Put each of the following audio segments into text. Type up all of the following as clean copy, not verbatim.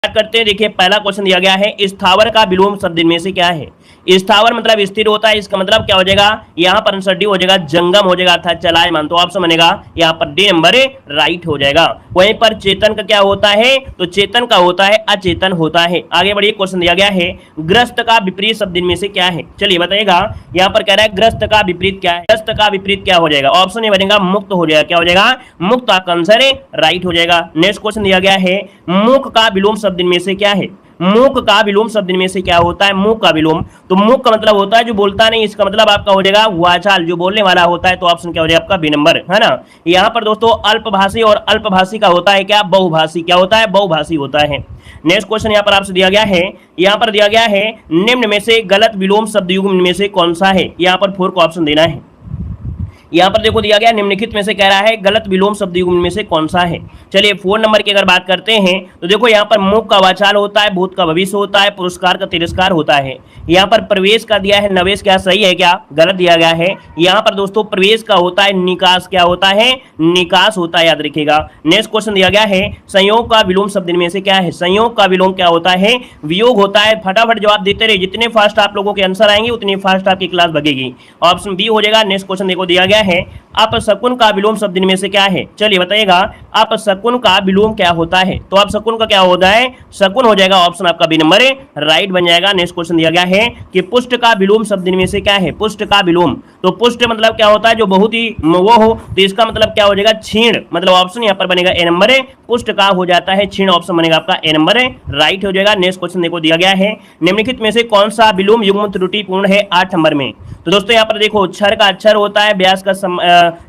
बात करते हैं। देखिए पहला क्वेश्चन दिया गया है, स्थावर का विलोम शब्द इनमें से क्या है। स्थावर मतलब स्थिर होता है, इसका मतलब क्या हो जाएगा, यहाँ पर आंसर डी हो जाएगा, जंगम हो जाएगा अर्थात चलायमान। तो ऑप्शन बनेगा यहाँ पर डी नंबर राइट हो जाएगा। वहीं पर चेतन का क्या होता है, तो चेतन का होता है अचेतन होता है। आगे बढ़िए, क्वेश्चन दिया गया है, ग्रस्त का विपरीत शब्द इनमें से क्या है। चलिए बताइएगा, यहाँ पर कह रहा है ग्रस्त का विपरीत क्या है। ग्रस्त का विपरीत क्या हो जाएगा, ऑप्शन ए बनेगा मुक्त हो जाएगा। क्या हो जाएगा, मुक्त। आपका आंसर राइट हो जाएगा। नेक्स्ट क्वेश्चन दिया गया है, मूक का विलोम शब्द इनमें से क्या है। मूक का विलोम शब्द में से क्या होता है। मूक का विलोम, तो मूक का मतलब होता है जो बोलता नहीं, इसका मतलब आपका हो जाएगा वाचाल, जो बोलने वाला होता है। तो ऑप्शन क्या हो जाएगा आपका बी नंबर, है ना। यहाँ पर दोस्तों अल्पभाषी और अल्पभाषी का होता है क्या, बहुभाषी। क्या होता है, बहुभाषी होता है। नेक्स्ट क्वेश्चन यहाँ पर आपसे दिया गया है, यहाँ पर दिया गया है, निम्न में से गलत विलोम शब्द युग्म में से कौन सा है। यहाँ पर 4 को ऑप्शन देना है। यहाँ पर देखो दिया गया निम्नलिखित में से कह रहा है गलत विलोम शब्द युग्म में से कौन सा है। चलिए 4 नंबर की अगर बात करते हैं तो देखो यहाँ पर मुख का वाचाल होता है, भूत का भविष्य होता है, पुरस्कार का तिरस्कार होता है। यहाँ पर प्रवेश का दिया है नवेश, क्या सही है क्या गलत दिया गया है। यहाँ पर दोस्तों प्रवेश का होता है निकास, क्या होता है निकास होता है, याद रखिएगा। नेक्स्ट क्वेश्चन दिया गया है, संयोग का विलोम शब्द में से क्या है। संयोग का विलोम क्या होता है, वियोग होता है। फटाफट जवाब देते रहे, जितने फास्ट आप लोगों के आंसर आएंगे उतनी फास्ट आपकी क्लास भगेगी। ऑप्शन बी हो जाएगा। नेक्स्ट क्वेश्चन देखो दिया गया है, अपशकुन का विलोम शब्द में से क्या है। चलिए बताइएगा, अपशकुन का विलोम क्या होता है। तो अपशकुन का क्या होता है, शकुन हो जाएगा। ऑप्शन आपका बी नंबर राइट बन जाएगा। नेक्स्ट क्वेश्चन दिया गया है कि पुष्ट का विलोम शब्द में से क्या है। पुष्ट का विलोम, तो पुष्ट मतलब क्या होता है जो बहुत ही वो हो, तो इसका मतलब क्या हो जाएगा क्षीण। मतलब ऑप्शन यहाँ पर बनेगा ए नंबर, पुष्ट का हो जाता है क्षीण। ऑप्शन बनेगा आपका ए नंबर राइट हो जाएगा। नेक्स्ट क्वेश्चन देखो दिया गया है, निम्नलिखित में से कौन सा विलोम युग्म त्रुटिपूर्ण है 8 नंबर में। तो दोस्तों यहाँ पर देखो क्षर का अक्षर होता है, व्यास का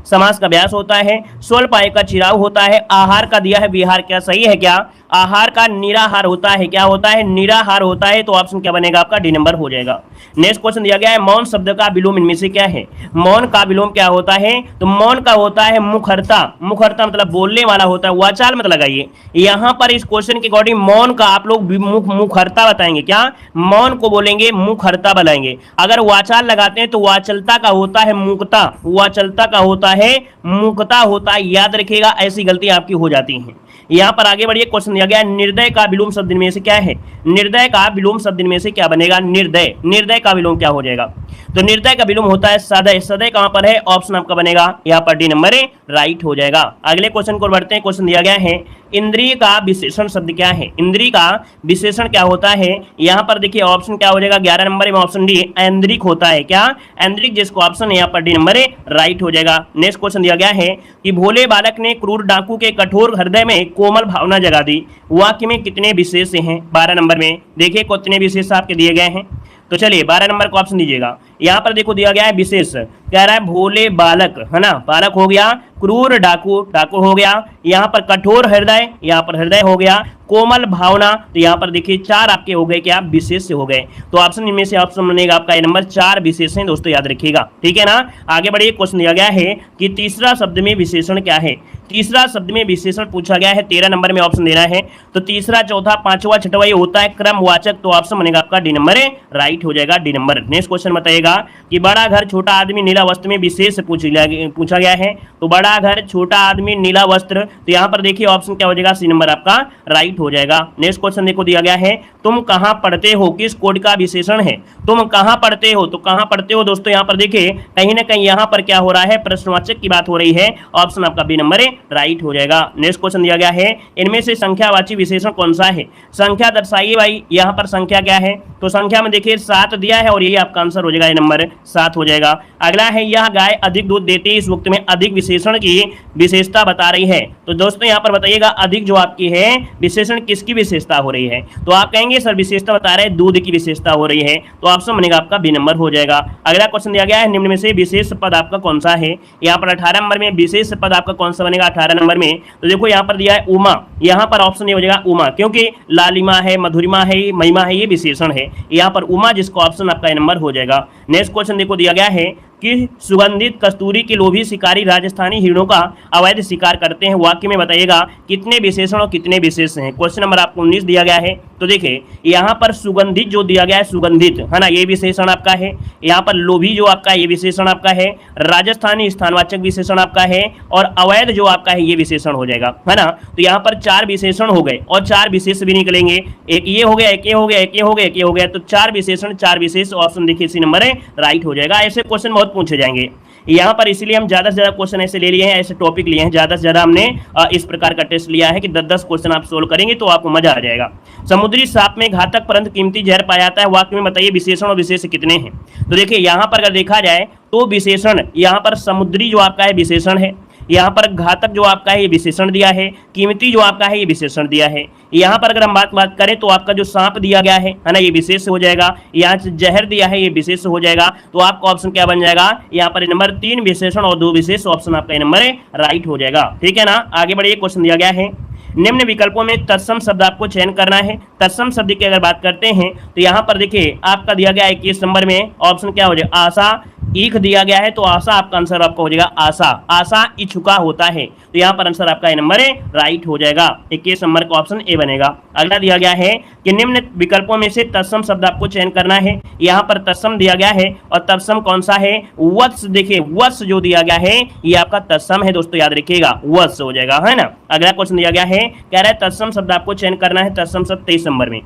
समास का व्यास होता है, स्वल्प आय का चिराव होता है, आहार का दिया है विहार, क्या सही है क्या। आहार का निराहार होता है, क्या होता है निराहार होता है। तो ऑप्शन क्या बनेगा आपका डी नंबर हो जाएगा। नेक्स्ट क्वेश्चन दिया गया है, मौन शब्द का विलोम इनमें से क्या है। मौन का विलोम क्या होता है, तो मौन का होता है मुखरता। मुखरता मतलब बोलने वाला होता है, वाचाल मत लगाइए। यहाँ पर इस क्वेश्चन के अकॉर्डिंग मौन का आप लोग मुखरता बताएंगे, क्या मौन को बोलेंगे मुखरता बताएंगे। अगर वाचाल लगाते हैं तो वाचलता का होता है मुक्ता, वाचलता का होता है मुक्ता होता है, याद रखिएगा। ऐसी गलती आपकी हो जाती है। यहाँ पर आगे बढ़िए, क्वेश्चन दिया गया निर्दय का विलोम शब्द में से क्या है। निर्दय का विलोम शब्द में से क्या बनेगा, निर्दय। निर्दय का विलोम क्या हो जाएगा, तो निर्दय का विलोम होता है सदय। सदय कहां पर है, ऑप्शन आपका बनेगा यहाँ पर डी नंबर राइट हो जाएगा। अगले क्वेश्चन को बढ़ते हैं। क्वेश्चन दिया गया है, इंद्रिय का विशेषण शब्द क्या है। इंद्रिय का विशेषण क्या होता है, यहाँ पर देखिए ऑप्शन क्या हो जाएगा 11 नंबर में, ऑप्शन डी ऐन्द्रिक होता है। क्या ऐन्द्रिक, जिसको ऑप्शन है यहाँ पर डी नंबर राइट हो जाएगा। नेक्स्ट क्वेश्चन दिया गया है कि भोले बालक ने क्रूर डाकू के कठोर हृदय में कोमल भावना जगा दी, वाक्य में कितने विशेष हैं। 12 नंबर में देखिए कितने विशेष आपके दिए गए हैं। तो चलिए 12 नंबर को ऑप्शन दीजिएगा। यहाँ पर देखो दिया गया है विशेष, कह रहा है भोले बालक, है ना, बालक हो गया, क्रूर डाकू, डाकू हो गया, यहाँ पर कठोर हृदय, यहाँ पर हृदय हो गया, कोमल भावना, तो यहाँ पर देखिए 4 आपके हो गए, क्या विशेष से हो गए। तो ऑप्शन इनमें से ऑप्शन बनेगा आपका ए नंबर, 4 विशेष हैं दोस्तों, याद रखिएगा, ठीक है ना। आगे बढ़िए, क्वेश्चन दिया गया है कि तीसरा शब्द में विशेषण क्या है। तीसरा शब्द में विशेषण पूछा गया है, 13 नंबर में ऑप्शन देना है। तो तीसरा, चौथा, पांचवा, छठवा ये होता है क्रमवाचक। तो ऑप्शन बनेगा आपका डी नंबर राइट हो जाएगा, डी नंबर। नेक्स्ट क्वेश्चन बताइएगा कि बड़ा घर छोटा आदमी नीला वस्त्र में विशेष पूछा गया है। तो बड़ा घर छोटा आदमी नीला वस्त्र, तो यहाँ पर देखिए ऑप्शन क्या हो जाएगा, सी नंबर आपका राइट हो जाएगा। नेक्स्ट क्वेश्चन देखो दिया गया है, तुम कहाँ पढ़ते हो, किस कोड का विशेषण है। तुम कहाँ पढ़ते हो, तो कहाँ पढ़ते हो दोस्तों, यहाँ पर देखिए कहीं ना कहीं यहाँ पर क्या हो रहा है, प्रश्नवाचक की बात हो रही है। ऑप्शन आपका बी नंबर राइट हो जाएगा। नेक्स्ट क्वेश्चन दिया गया है, इनमें से संख्यावाची विशेषण कौन सा है। संख्या दर्शाइए भाई, यहाँ पर संख्या क्या है, तो संख्या में देखिए 7 दिया है और यही आपका आंसर हो जाएगा, ये नंबर 7 हो जाएगा। अगला है, यह गाय अधिक दूध देती है, इस वक्त में अधिक विशेषण की विशेषता बता रही है। तो दोस्तों यहाँ पर बताइएगा अधिक जो आपकी है विशेषण किसकी विशेषता हो रही है, तो आप कहेंगे सर विशेषता बता रहे हैं दूध की विशेषता हो रही है। तो ऑप्शन बनेगा आपका बी नंबर हो जाएगा। अगला क्वेश्चन दिया गया है, निम्न में से विशेष पद आपका कौन सा है। यहाँ पर 18 नंबर में विशेष पद आपका कौन सा बनेगा 18 नंबर में, तो देखो यहाँ पर दिया है उमा, यहाँ पर ऑप्शन ये हो जाएगा उमा, क्योंकि लालिमा है, मधुरिमा है, महिमा है, ये विशेषण है। यहाँ पर उमा, जिसको ऑप्शन आपका नंबर हो जाएगा। नेक्स्ट क्वेश्चन देखो दिया गया है कि सुगंधित कस्तूरी के लोभी शिकारी राजस्थानी हिरणों का अवैध शिकार करते हैं, वाक्य में बताइएगा कितने विशेषण और कितने विशेष हैं। क्वेश्चन नंबर आपको 19 दिया गया है। तो देखिए यहाँ पर सुगंधित जो दिया गया है, सुगंधित है ना, ये विशेषण आपका है। यहाँ पर लोभी जो आपका ये विशेषण आपका है। राजस्थानी स्थानवाचक विशेषण आपका है। और अवैध जो आपका है ये विशेषण हो जाएगा, है ना। तो यहाँ पर 4 विशेषण हो गए और 4 विशेष भी निकलेंगे। एक ये हो गया, एक ये हो गया, एक ये हो गया, एक ये हो गया, तो 4 विशेषण, 4 विशेष। ऑप्शन देखिए इसी नंबर है राइट हो जाएगा। ऐसे क्वेश्चन बहुत पूछे जाएंगे यहाँ पर, इसीलिए हम ज्यादा से ज्यादा क्वेश्चन ऐसे ले लिए हैं, ऐसे टॉपिक लिए हैं, ज्यादा से ज्यादा हमने इस प्रकार का टेस्ट लिया है कि 10-10 क्वेश्चन आप सोल्व करेंगे तो आपको मजा आ जाएगा। समुद्री सांप में घातक परंतु कीमती जहर पाया जाता है, वाक्य में बताइए विशेषण और विशेष कितने हैं। तो देखिए यहाँ पर अगर देखा जाए तो विशेषण, यहाँ पर समुद्री जो आपका है विशेषण है, यहाँ पर घातक जो आपका है ये विशेषण दिया है, कीमती जो आपका है ये विशेषण दिया है। यहाँ पर अगर हम बात करें तो आपका जो सांप दिया गया है ना, ये विशेष हो जाएगा। यहाँ जहर दिया है ये विशेष हो जाएगा। तो आपका ऑप्शन क्या बन जाएगा, यहाँ पर नंबर 3 विशेषण और 2 विशेष। ऑप्शन आपका नंबर राइट हो जाएगा, ठीक है ना। आगे बढ़िए, क्वेश्चन दिया गया है निम्न विकल्पों में तत्सम शब्द आपको चयन करना है। तत्सम शब्द की अगर बात करते हैं तो यहाँ पर देखिए आपका दिया गया है 21 नंबर में ऑप्शन क्या हो जाएगा, आशा ईख दिया गया है, तो आशा आपका आंसर आपका हो जाएगा आशा। आशा इच्छुका होता है, तो यहाँ पर आंसर आपका नंबर राइट हो जाएगा। 21 नंबर का ऑप्शन ए बनेगा। अगला दिया गया है कि निम्न विकल्पों में से तत्सम शब्द आपको चयन करना है। यहाँ पर तत्सम दिया गया है और तत्सम कौन सा है, वत्स। देखिए वत्स जो दिया गया है ये आपका तत्सम है दोस्तों, याद रखिएगा वत्स हो जाएगा, है ना। अगला क्वेश्चन दिया गया है, कह रहा है तत्सम शब्द आपको चयन करना है। तत्सम शब्द 23 नंबर में,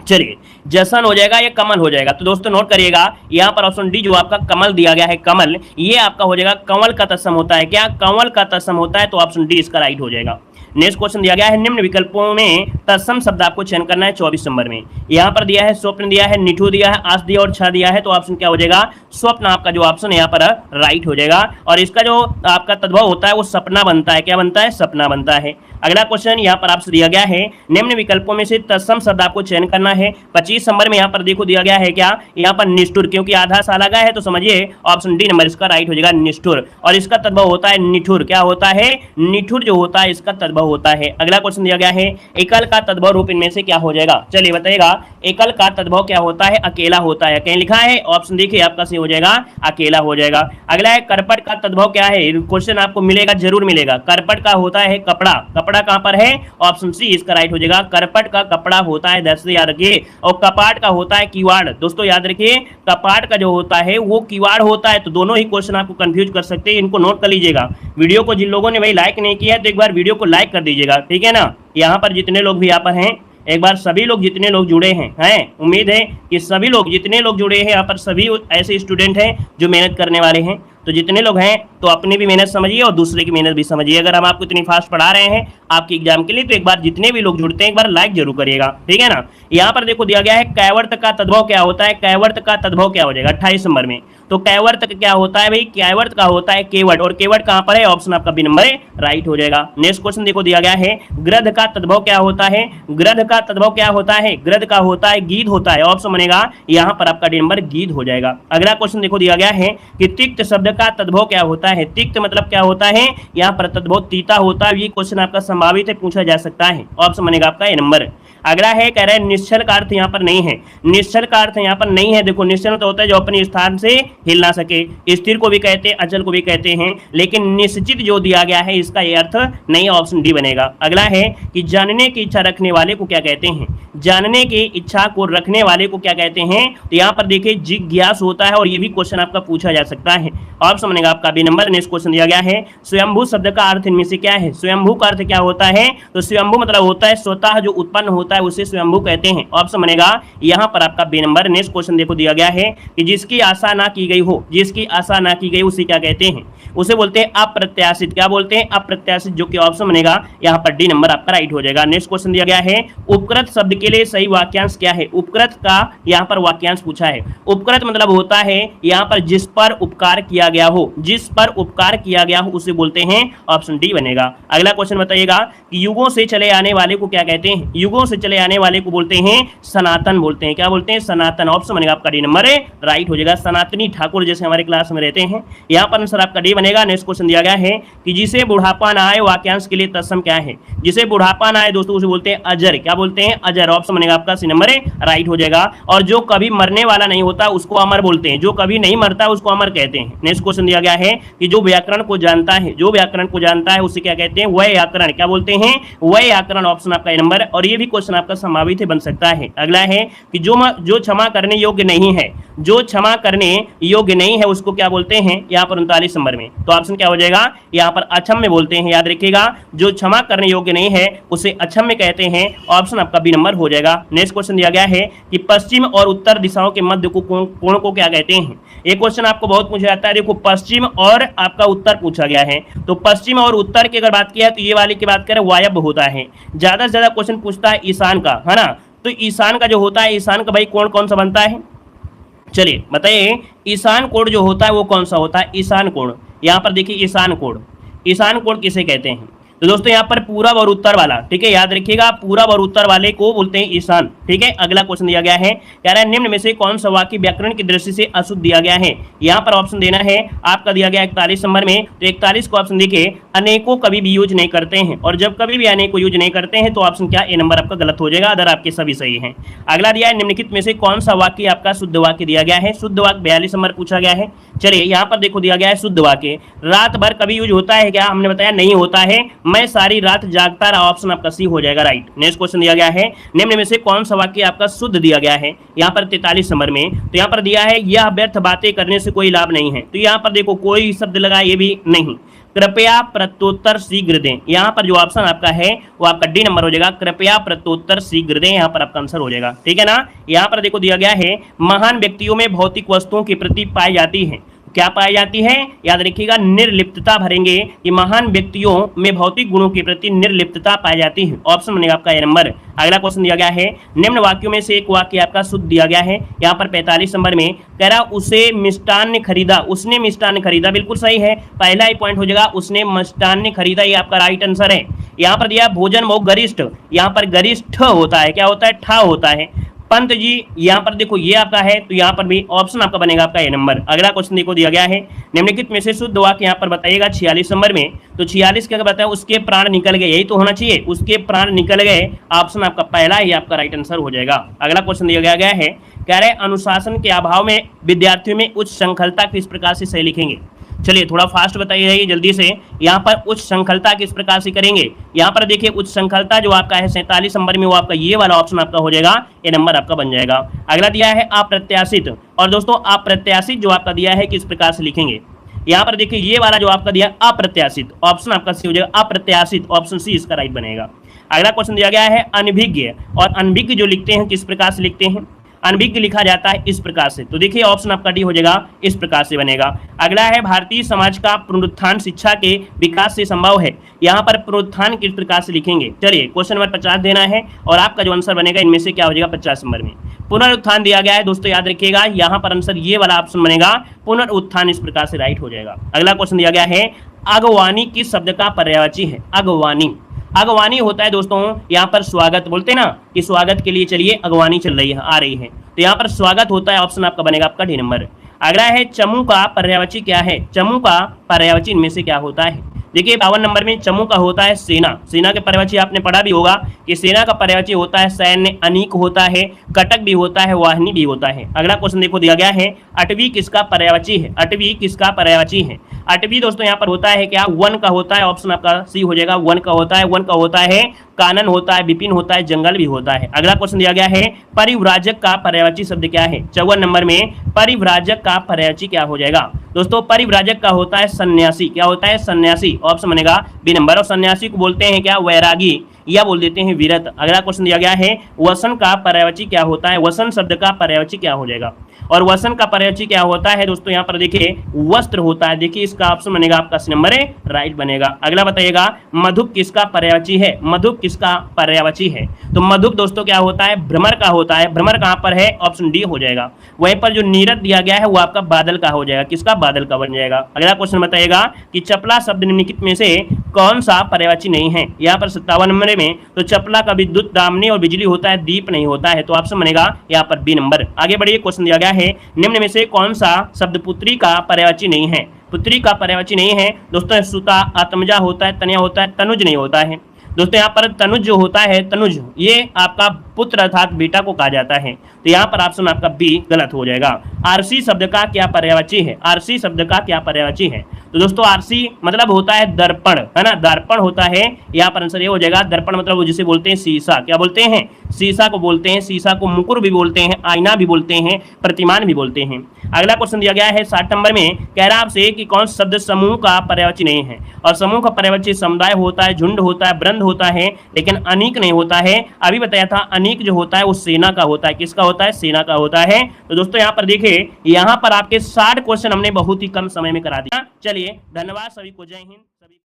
चलिए जसन हो जाएगा या कमल हो जाएगा। तो दोस्तों नोट करिएगा यहाँ पर ऑप्शन डी जो आपका कमल दिया गया है, कमल, ये आपका हो जाएगा कंवल का तत्सम होता है। क्या कंवल का तत्सम होता है, तो ऑप्शन डी इसका राइट हो जाएगा। नेक्स्ट क्वेश्चन दिया गया है निम्न विकल्पों में तत्सम शब्द आपको चयन करना है 24 नंबर में। यहाँ पर दिया है स्वप्न दिया है, निठु दिया है, आस दिया और छा दिया है, तो ऑप्शन क्या हो जाएगा, स्वप्न आपका जो ऑप्शन है यहाँ पर राइट हो जाएगा। और इसका जो आपका तद्भव होता है वो सपना बनता है। क्या बनता है, सपना बनता है। अगला क्वेश्चन यहाँ पर आपसे दिया गया है निम्न विकल्पों में से तत्सम शब्द आपको चयन करना है। 25 नंबर में यहाँ पर देखो दिया गया है क्या, यहाँ पर निष्ठुर, क्योंकि आधा सा लगा है तो समझिए ऑप्शन डी नंबर इसका राइट हो जाएगा, निष्ठुर। और इसका तद्भव होता है निठुर। क्या होता है, निठुर जो होता है इसका तद्भव होता है। अगला क्वेश्चन दिया गया है एकल का तद्भव रूप इनमें से क्या हो जाएगा। चलिए बताइएगा एकल का तद्भव क्या होता है, अकेला होता है। कहीं लिखा है, ऑप्शन देखिए आपका सही हो जाएगा, अकेला हो जाएगा। अगला है करपट का तद्भव क्या है, क्वेश्चन आपको मिलेगा, जरूर मिलेगा। करपट का होता है कपड़ा। कपड़ा कहां पर है, ऑप्शन सी इसका राइट हो जाएगा। करपट का कपड़ा होता है, दस याद रखिए। और कपाट का होता है किवाड़। दोस्तों याद रखिए कपाट का जो होता है वो किवाड़ होता है। तो दोनों ही क्वेश्चन आपको कंफ्यूज कर सकते हैं, इनको नोट कर लीजिएगा। वीडियो को जिन लोगों ने भाई लाइक नहीं किया है तो एक बार वीडियो को लाइक कर दीजिएगा, ठीक है ना। यहाँ पर जितने लोग भी यहाँ पर हैं, एक बार सभी लोग जितने लोग जुड़े हैं उम्मीद है कि सभी लोग जितने लोग जुड़े हैं यहाँ पर सभी ऐसे स्टूडेंट हैं जो मेहनत करने वाले हैं। तो जितने लोग हैं तो अपनी भी मेहनत समझिए और दूसरे की मेहनत भी समझिए। अगर हम आपको इतनी फास्ट पढ़ा रहे हैं आपके एग्जाम के लिए तो एक बार जितने भी लोग जुड़ते हैं एक बार लाइक जरूर करिएगा, ठीक है ना। यहाँ पर देखो दिया गया है कैवर्त का तद्भव क्या होता है। कैवर्त का तद्भव क्या हो जाएगा 28 नंबर में। तो कैवर्त क्या होता है भाई, कैवर्त का होता है केवट। और केवट कहां पर है, ऑप्शन आपका बी नंबर राइट हो जाएगा। नेक्स्ट क्वेश्चन देखो दिया गया है गृध का तद्भव क्या होता है। गृध का तद्भव क्या होता है, गृध का होता है गीध होता है। ऑप्शन बनेगा यहाँ पर आपका डी नंबर गीध हो जाएगा। अगला क्वेश्चन देखो दिया गया है कि तिक्त शब्द का तद्भव क्या होता है। तिक्त मतलब क्या होता है, यहाँ पर तद्भव तीता होता है। ये क्वेश्चन आपका संभावित है, पूछा जा सकता है। ऑप्शन बनेगा आपका ए नंबर। अगला है कह रहे हैं निश्चल का अर्थ यहाँ पर नहीं है। निश्चल का अर्थ यहाँ पर नहीं है। देखो निश्चल तो होता है जो अपने स्थान से हिल ना सके, स्थिर को भी कहते हैं, अचल को भी कहते हैं, लेकिन निश्चित जो दिया गया है इसका ये अर्थ नहीं, ऑप्शन डी बनेगा। अगला है कि जानने की इच्छा रखने वाले को क्या कहते हैं। जानने की इच्छा को रखने वाले को क्या कहते हैं, तो यहाँ पर देखिए जिज्ञास होता है और ये भी क्वेश्चन आपका पूछा जा सकता है। ऑप्शन बनेगा आपका बी नंबर। नेक्स्ट क्वेश्चन दिया गया है स्वयंभू शब्द का अर्थ इनमें से क्या है। स्वयंभू का अर्थ क्या होता है, तो स्वयंभू मतलब होता है स्वतः जो उत्पन्न होता है उसे स्वयंभू कहते हैं। ऑप्शन बनेगा यहाँ पर आपका बी नंबर। नेक्स्ट क्वेश्चन देखो दिया गया है कि जिसकी आशा ना की गई हो, जिसकी आशा ना की गई उसे क्या कहते हैं, उसे बोलते हैं अप्रत्याशित। क्या बोलते हैं, अप्रत्याशित, जो कि ऑप्शन बनेगा यहाँ पर डी नंबर आपका राइट हो जाएगा। नेक्स्ट क्वेश्चन दिया गया है उपकृत शब्द के लिए सही वाक्यांश क्या है। उपकृत का यहाँ पर वाक्यांश पूछा है। उपकृत मतलब होता है यहाँ पर जिस पर उपकार किया गया हो, जिस पर उपकार किया गया हो उसे बोलते हैं, ऑप्शन डी बनेगा। अगला क्वेश्चन बताइएगा कि युगों से चले आने वाले को क्या कहते हैं। युगों से चले आने वाले को बोलते हैं सनातन बोलते हैं। क्या बोलते हैं, सनातन। ऑप्शन बनेगा आपका डी नंबर राइट हो जाएगा। सनातनी ठाकुर जैसे हमारे क्लास में रहते हैं, यहाँ पर आंसर आपका डी बनेगा। नेक्स्ट क्वेश्चन दिया गया है कि जिसे बुढ़ापा ना आए वाक्यांश के लिए तत्सम क्या है। जिसे बुढ़ापा ना आए दोस्तों उसे बोलते हैं अजर। क्या बोलते हैं, अजर। ऑप्शन बनेगा आपका सी नंबर राइट हो जाएगा। और जो कभी मरने वाला नहीं होता उसको अमर बोलते हैं, जो कभी नहीं मरता उसको अमर कहते हैं। नेक्स्ट क्वेश्चन दिया गया है कि जो व्याकरण को जानता है, जो व्याकरण को जानता है उसे क्या कहते हैं, वह व्याकरण। क्या बोलते हैं, वह व्याकरण। ऑप्शन आपका नंबर। और ये भी क्वेश्चन ऑप्शन आपका संभावित बन सकता है। अगला है कि जो क्षमा करने योग्य नहीं है, जो क्षमा करने योग्य नहीं है उसको क्या बोलते हैं यहाँ पर 39 नंबर में, तो ऑप्शन क्या हो जाएगा यहाँ पर अक्षम्य बोलते हैं। याद रखिएगा, जो क्षमा करने योग्य नहीं है उसे अक्षम्य कहते हैं। ऑप्शन आपका बी नंबर हो जाएगा। नेक्स्ट क्वेश्चन दिया गया है कि पश्चिम और उत्तर दिशाओं के मध्य को कोण को क्या कहते हैं। एक क्वेश्चन आपको बहुत पूछा जाता है, देखो पश्चिम और आपका उत्तर पूछा गया है, तो पश्चिम और उत्तर की अगर बात किया तो ये वाली की बात करें वायव्य होता है। ज्यादा से ज्यादा क्वेश्चन पूछता है ईशान का, है ना, तो ईशान का जो होता है, ईशान का भाई कोण कौन सा बनता है, चलिए बताइए ईशान कोण जो होता है वो कौन सा होता है। ईशान कोण, यहाँ पर देखिए ईशान कोण, ईशान कोण किसे कहते हैं, तो दोस्तों यहाँ पर पूरब और उत्तर वाला, ठीक है, याद रखिएगा पूरब और उत्तर वाले को बोलते हैं ईशान। ठीक है, अगला क्वेश्चन दिया गया है, कह रहा है निम्न में से कौन सा वाक्य व्याकरण की दृष्टि से अशुद्ध दिया गया है। यहाँ पर ऑप्शन देना है आपका दिया गया 41 नंबर में, तो 41 को ऑप्शन देखिए अनेकों कभी भी यूज नहीं करते हैं, और जब कभी भी अनेकों यूज नहीं करते हैं तो ऑप्शन क्या ए नंबर आपका गलत हो जाएगा, अदर आपके सभी सही है। अगला दिया है निम्नलिखित में से कौन सा वाक्य आपका शुद्ध वाक्य दिया गया है। शुद्ध वाक्य 42 नंबर पूछा गया है। चलिए यहाँ पर देखो दिया गया है शुद्ध वाक्य, रात भर कभी यूज होता है क्या, हमने बताया नहीं होता है, मैं सारी रात जागता रहा, ऑप्शन आपका सी हो जाएगा राइट। नेक्स्ट क्वेश्चन दिया गया है निम्न में से कौन सा वाक्य आपका शुद्ध दिया गया है, यहाँ पर 43 नंबर में, तो यहाँ पर दिया है यह व्यर्थ बातें करने से कोई लाभ नहीं है, तो यहाँ पर देखो कोई शब्द लगा ये भी नहीं, कृपया प्रत्युत्तर शीघ्र दें, यहाँ पर जो ऑप्शन आपका है वो आपका डी नंबर हो जाएगा, कृपया प्रत्युत्तर शीघ्र दें, यहाँ पर आपका आंसर हो जाएगा। ठीक है ना, यहाँ पर देखो दिया गया है महान व्यक्तियों में भौतिक वस्तुओं के प्रति पाई जाती है, क्या पाई जाती है, याद रखिएगा निर्लिप्तता भरेंगे कि महान व्यक्तियों में भौतिक गुणों के प्रति निर्लिप्तता पाई जाती है, ऑप्शन बनेगा आपका ए नंबर। अगला क्वेश्चन दिया गया है निम्न वाक्यों में से एक वाक्य आपका शुद्ध दिया गया है, यहाँ पर 45 नंबर में, कह रहा उसे मिष्टान्न खरीदा, उसने मिष्टान्न खरीदा, बिल्कुल सही है, पहला ही पॉइंट हो जाएगा उसने मिष्टान्न खरीदा, ये आपका राइट आंसर है। यहाँ पर दिया भोजन बहु गरिष्ठ, यहाँ पर गरिष्ठ होता है, क्या होता है, ठा होता है। पंत जी यहाँ पर देखो ये आपका है, तो यहाँ पर भी ऑप्शन आपका बनेगा आपका ए नंबर। अगला क्वेश्चन देखो दिया गया है निम्नलिखित में से शुद्ध वाक्य यहाँ पर बताइएगा 46 नंबर में, तो 46 क्या बताया, उसके प्राण निकल गए, यही तो होना चाहिए, उसके प्राण निकल गए, ऑप्शन आपका पहला ही आपका राइट आंसर हो जाएगा। अगला क्वेश्चन दिया गया है, कह रहे अनुशासन के अभाव में विद्यार्थियों में उच्च श्रृंखलता किस प्रकार से सही लिखेंगे। चलिए थोड़ा फास्ट बताइए जल्दी से, यहाँ पर उच्च श्रृंखलता किस प्रकार से करेंगे। यहाँ पर देखिए उच्च श्रृंखलता जो आपका है 47 नंबर में, वो आपका ये वाला ऑप्शन आपका हो जाएगा, ये नंबर आपका बन जाएगा। अगला दिया है अप्रत्याशित, और दोस्तों अप्रत्याशित जो आपका दिया है किस प्रकार से लिखेंगे। यहाँ पर देखिए ये वाला जो आपका दिया अप्रत्याशित, ऑप्शन आपका सी हो जाएगा, अप्रत्याशित, ऑप्शन सी इसका राइट बनेगा। अगला क्वेश्चन दिया गया है अनभिज्ञ, और अनभिज्ञ जो लिखते हैं किस प्रकार से लिखते हैं, अनभिज्ञ लिखा जाता है इस प्रकार से, तो देखिए ऑप्शन आपका डी हो जाएगा, इस प्रकार से बनेगा। अगला है भारतीय समाज का पुनरुत्थान शिक्षा के विकास से संभव है, यहाँ पर पुनरुत्थान किस प्रकार से लिखेंगे। चलिए क्वेश्चन नंबर 50 देना है, और आपका जो आंसर बनेगा इनमें से क्या हो जाएगा 50 नंबर में पुनरुत्थान दिया गया है। दोस्तों याद रखिएगा यहाँ पर आंसर ये वाला ऑप्शन बनेगा, पुनरुत्थान इस प्रकार से राइट हो जाएगा। अगला क्वेश्चन दिया गया है अगवानी किस शब्द का पर्यायवाची है। अगवानी, अगवानी होता है दोस्तों यहाँ पर स्वागत, बोलते हैं ना कि स्वागत के लिए चलिए अगवानी चल रही है, आ रही है, तो यहाँ पर स्वागत होता है, ऑप्शन आपका बनेगा आपका डी नंबर। अगला है चमू का पर्यायवाची क्या है। चमू का पर्यायवाची इनमें से क्या होता है। देखिए 52 नंबर में चमू का होता है सेना, सेना के पर्यायवाची आपने पढ़ा भी होगा कि सेना का पर्यायवाची होता है सैन्य, अनीक होता है, कटक भी होता है, वाहिनी भी होता है। अगला क्वेश्चन देखो दिया गया है अटवी किसका पर्यायवाची है। अटवी किसका पर्यायवाची है। अटवी दोस्तों यहाँ पर होता है क्या, वन का होता है, ऑप्शन आपका सी हो जाएगा, वन का होता है, वन का होता है कानन होता है, विपिन होता है, जंगल भी होता है। अगला क्वेश्चन दिया गया है परिव्राजक का पर्यायवाची शब्द क्या है। 54 नंबर में परिव्राजक का पर्यायवाची क्या हो जाएगा। दोस्तों परिव्राजक का होता है सन्यासी, क्या होता है सन्यासी, ऑप्शन बनेगा बी नंबर। और सन्यासी को बोलते हैं क्या, वैरागी, या बोल देते हैं विरत। अगला क्वेश्चन दिया गया है वसन का पर्यायवाची क्या होता है। वसन शब्द का पर्यायवाची क्या हो जाएगा, और वसन का पर्यायवाची क्या होता है दोस्तों, यहाँ पर देखिए वस्त्र होता है, देखिए इसका ऑप्शन बनेगा आपका सी नंबर है, राइट बनेगा। अगला बताइएगा मधुप किसका पर्यायवाची है। मधुप किसका पर्यायवाची है, तो मधुप दोस्तों क्या होता है, भ्रमर का होता है। भ्रमर कहाँ पर है, ऑप्शन डी हो जाएगा। वहीं पर जो नीरद दिया गया है वो आपका बादल का हो जाएगा, किसका, बादल का बन जाएगा। अगला क्वेश्चन बताइएगा कि चपला शब्द निम्नलिखित में से कौन सा पर्यायवाची नहीं है। यहाँ पर 57 नंबर में, तो चपला का विद्युत दामनी और बिजली होता है, दीप नहीं होता है, तो ऑप्शन बनेगा यहाँ पर बी नंबर। आगे बढ़िए, क्वेश्चन दिया गया है निम्न में से कौन सा शब्द पुत्री का पर्यायवाची नहीं है। पुत्री का पर्यायवाची नहीं है दोस्तों, सुता, आत्मजा होता है, तनया होता है, तनुज नहीं होता है। दोस्तों यहाँ पर तनुज जो होता है, तनुज ये आपका पुत्र अर्थात बेटा को कहा जाता है। तो यहाँ पर ऑप्शन आपका बी गलत हो जाएगा। आरसी शब्द का क्या पर्यायवाची है? आरसी शब्द का क्या पर्यायवाची है? तो दोस्तों आरसी मतलब होता है दर्पण, है ना, दर्पण होता है। यहाँ पर आंसर ये हो जाएगा दर्पण मतलब वो जिसे बोलते हैं शीशा। क्या बोलते हैं? शीशा को बोलते हैं। शीशा को मुकुर भी बोलते हैं, आईना भी बोलते हैं, प्रतिमान भी बोलते हैं। अगला क्वेश्चन दिया गया है 60 नंबर में, कह रहा आपसे कि कौन शब्द समूह का पर्यायवाची नहीं है? और समूह का पर्यायवाची समुदाय होता है, झुंड होता है, वृंद होता है, लेकिन अनेक नहीं होता है। अभी बताया था अनेक जो होता है वो सेना का होता है। किसका होता है? सेना का होता है। तो दोस्तों यहाँ पर देखिए, यहाँ पर आपके 60 क्वेश्चन हमने बहुत ही कम समय में करा दिया। चलिए धन्यवाद सभी को, जय हिंद।